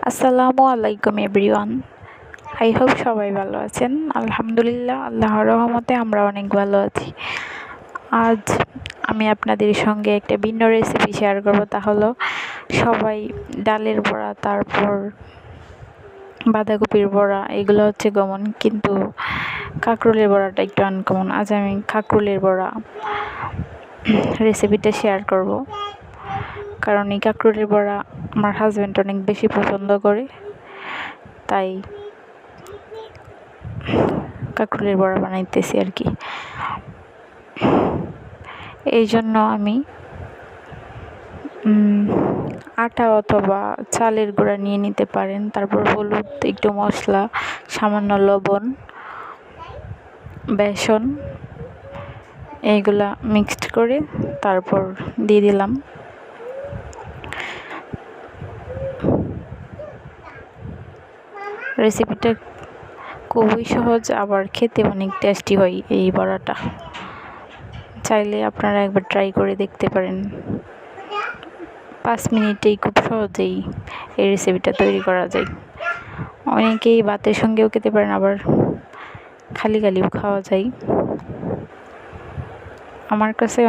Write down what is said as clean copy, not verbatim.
আসসালামু আলাইকুম everyone. I hope সবাই ভালো আছেন। আলহামদুলিল্লাহ, আল্লাহর রহমতে আমরা অনেক ভালো আছি। আজ আমি আপনাদের সঙ্গে একটা ভিন্ন রেসিপি শেয়ার করব, তা হলো সবাই ডালের বড়া, তারপর বাঁধাকপির বড়া, এগুলো হচ্ছে কমন, কিন্তু কাঁকরোলের বড়াটা একটু আনকমন। আজ আমি কাঁকরোলের বড়া রেসিপিটা শেয়ার করব, কারণ এই কাঁকরোলের বড়া আমার হাজব্যান্ড অনেক বেশি পছন্দ করে, তাই কাঁকরোলের বড়া বানাইতেছি আর কি। এই জন্য আমি আটা অথবা চালের গুঁড়া নিয়ে নিতে পারেন, তারপর হলুদ, একটু মশলা, সামান্য লবণ, বেসন, এইগুলা মিক্সড করে তারপর দিয়ে দিলাম। রেসিপিটা খুবই সহজ, আবার খেতে অনেক টেস্টি হয় এই বড়াটা। চাইলে আপনারা একবার ট্রাই করে দেখতে পারেন। 5 মিনিটেই খুব সহজেই এই রেসিপিটা তৈরি করা যায়। অনেকেই ভাতের সঙ্গেও খেতে পারেন, আবার খালি খালিও খাওয়া যায়। আমার কাছে